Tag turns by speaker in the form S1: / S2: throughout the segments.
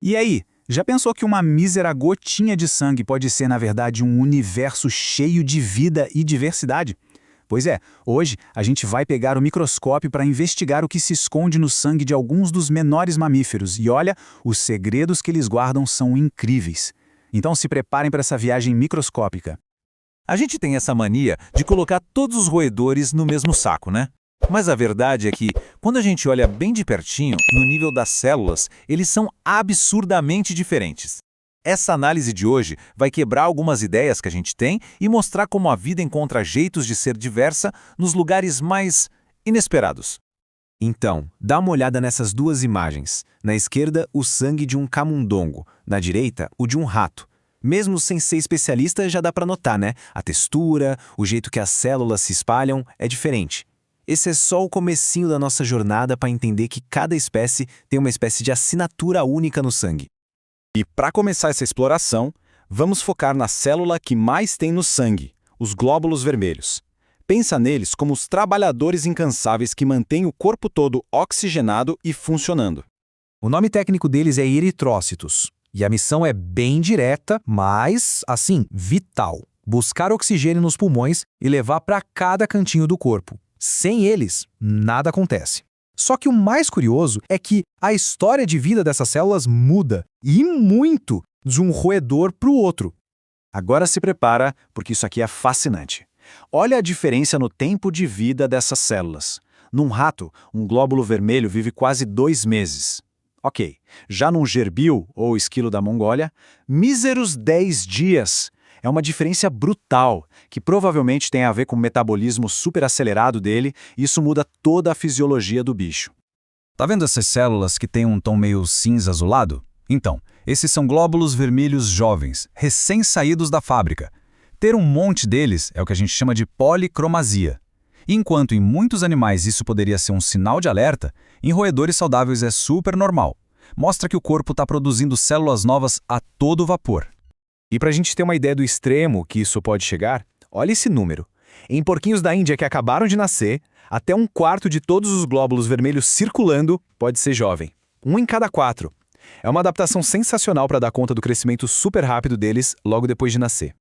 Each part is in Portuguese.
S1: E aí, já pensou que uma mísera gotinha de sangue pode ser, na verdade, um universo cheio de vida e diversidade? Pois é, hoje a gente vai pegar o microscópio para investigar o que se esconde no sangue de alguns dos menores mamíferos e olha, os segredos que eles guardam são incríveis. Então se preparem para essa viagem microscópica.
S2: A gente tem essa mania de colocar todos os roedores no mesmo saco, né? Mas a verdade é que, quando a gente olha bem de pertinho, no nível das células, eles são absurdamente diferentes. Essa análise de hoje vai quebrar algumas ideias que a gente tem e mostrar como a vida encontra jeitos de ser diversa nos lugares mais inesperados.
S3: Então, dá uma olhada nessas duas imagens. Na esquerda, o sangue de um camundongo. Na direita, o de um rato. Mesmo sem ser especialista, já dá para notar, né? A textura, o jeito que as células se espalham é diferente. Esse é só o comecinho da nossa jornada para entender que cada espécie tem uma espécie de assinatura única no sangue.
S4: E para começar essa exploração, vamos focar na célula que mais tem no sangue, os glóbulos vermelhos. Pensa neles como os trabalhadores incansáveis que mantêm o corpo todo oxigenado e funcionando.
S5: O nome técnico deles é eritrócitos. E a missão é bem direta, mas, assim, vital. Buscar oxigênio nos pulmões e levar para cada cantinho do corpo. Sem eles, nada acontece. Só que o mais curioso é que a história de vida dessas células muda, e muito, de um roedor para o outro.
S4: Agora se prepara, porque isso aqui é fascinante. Olha a diferença no tempo de vida dessas células. Num rato, um glóbulo vermelho vive quase 2 meses. Ok, já num gerbil, ou esquilo da Mongólia, míseros 10 dias. É uma diferença brutal, que provavelmente tem a ver com o metabolismo superacelerado dele, e isso muda toda a fisiologia do bicho.
S2: Tá vendo essas células que têm um tom meio cinza azulado? Então, esses são glóbulos vermelhos jovens, recém-saídos da fábrica. Ter um monte deles é o que a gente chama de policromasia. Enquanto em muitos animais isso poderia ser um sinal de alerta, em roedores saudáveis é super normal. Mostra que o corpo está produzindo células novas a todo vapor.
S3: E para a gente ter uma ideia do extremo que isso pode chegar, olha esse número. Em porquinhos da Índia que acabaram de nascer, até 1/4 de todos os glóbulos vermelhos circulando pode ser jovem. 1 em cada 4. É uma adaptação sensacional para dar conta do crescimento super rápido deles logo depois de nascer.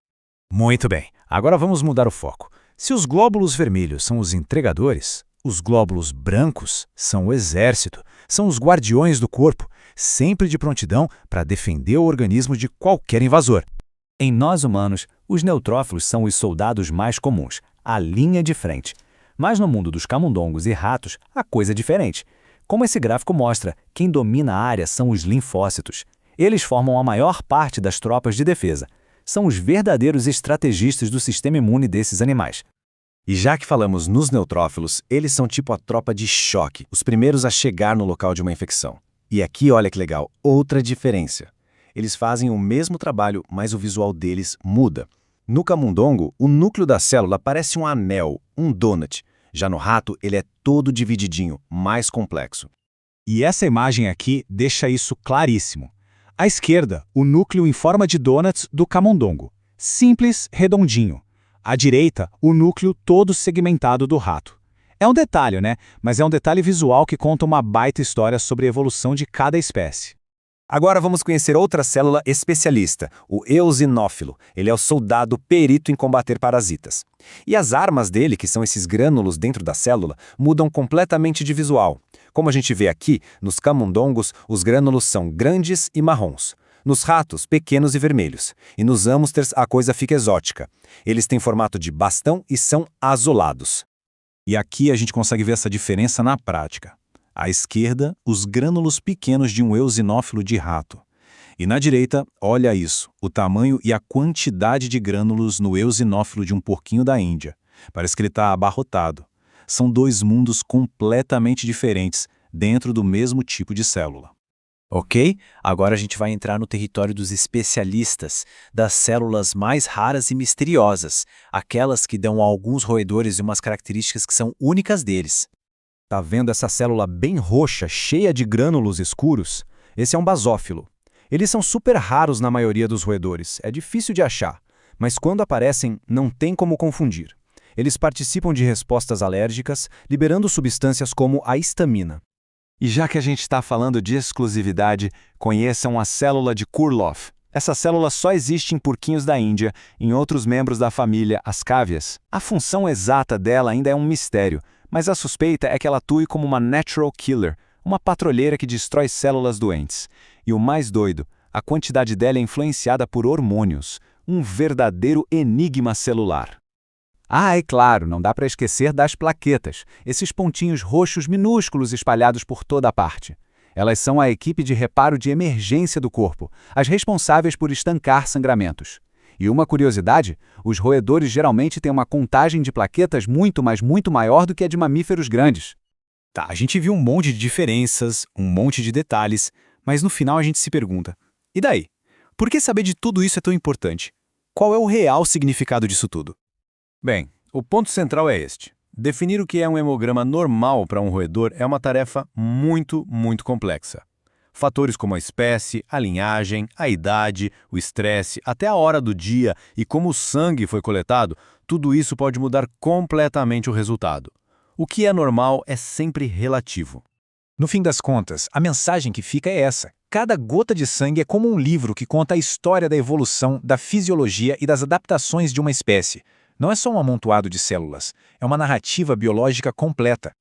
S5: Muito bem, agora vamos mudar o foco. Se os glóbulos vermelhos são os entregadores, os glóbulos brancos são o exército, são os guardiões do corpo, sempre de prontidão para defender o organismo de qualquer invasor.
S6: Em nós humanos, os neutrófilos são os soldados mais comuns, a linha de frente. Mas no mundo dos camundongos e ratos, a coisa é diferente. Como esse gráfico mostra, quem domina a área são os linfócitos. Eles formam a maior parte das tropas de defesa. São os verdadeiros estrategistas do sistema imune desses animais.
S4: E já que falamos nos neutrófilos, eles são tipo a tropa de choque, os primeiros a chegar no local de uma infecção. E aqui, olha que legal, outra diferença. Eles fazem o mesmo trabalho, mas o visual deles muda. No camundongo, o núcleo da célula parece um anel, um donut. Já no rato, ele é todo divididinho, mais complexo.
S1: E essa imagem aqui deixa isso claríssimo. À esquerda, o núcleo em forma de donuts do camundongo. Simples, redondinho. À direita, o núcleo todo segmentado do rato. É um detalhe, né? Mas é um detalhe visual que conta uma baita história sobre a evolução de cada espécie.
S4: Agora vamos conhecer outra célula especialista, o eosinófilo. Ele é o soldado perito em combater parasitas. E as armas dele, que são esses grânulos dentro da célula, mudam completamente de visual. Como a gente vê aqui, nos camundongos, os grânulos são grandes e marrons. Nos ratos, pequenos e vermelhos. E nos hamsters, a coisa fica exótica. Eles têm formato de bastão e são azulados.
S2: E aqui a gente consegue ver essa diferença na prática. À esquerda, os grânulos pequenos de um eosinófilo de rato. E na direita, olha isso, o tamanho e a quantidade de grânulos no eosinófilo de um porquinho da Índia. Parece que ele está abarrotado. São 2 mundos completamente diferentes, dentro do mesmo tipo de célula.
S6: Ok? Agora a gente vai entrar no território dos especialistas, das células mais raras e misteriosas, aquelas que dão a alguns roedores umas características que são únicas deles.
S5: Tá vendo essa célula bem roxa, cheia de grânulos escuros? Esse é um basófilo. Eles são super raros na maioria dos roedores, é difícil de achar, mas quando aparecem, não tem como confundir. Eles participam de respostas alérgicas, liberando substâncias como a histamina.
S3: E já que a gente está falando de exclusividade, conheçam a célula de Kurloff. Essa célula só existe em porquinhos da Índia, em outros membros da família, as cávias. A função exata dela ainda é um mistério, mas a suspeita é que ela atue como uma natural killer, uma patrulheira que destrói células doentes. E o mais doido, a quantidade dela é influenciada por hormônios, um verdadeiro enigma celular.
S2: Ah, é claro, não dá para esquecer das plaquetas, esses pontinhos roxos minúsculos espalhados por toda a parte. Elas são a equipe de reparo de emergência do corpo, as responsáveis por estancar sangramentos. E uma curiosidade, os roedores geralmente têm uma contagem de plaquetas muito maior do que a de mamíferos grandes.
S5: Tá, a gente viu um monte de diferenças, um monte de detalhes, mas no final a gente se pergunta, e daí? Por que saber de tudo isso é tão importante? Qual é o real significado disso tudo?
S7: Bem, o ponto central é este. Definir o que é um hemograma normal para um roedor é uma tarefa muito complexa. Fatores como a espécie, a linhagem, a idade, o estresse, até a hora do dia e como o sangue foi coletado, tudo isso pode mudar completamente o resultado. O que é normal é sempre relativo.
S1: No fim das contas, a mensagem que fica é essa. Cada gota de sangue é como um livro que conta a história da evolução, da fisiologia e das adaptações de uma espécie. Não é só um amontoado de células, é uma narrativa biológica completa.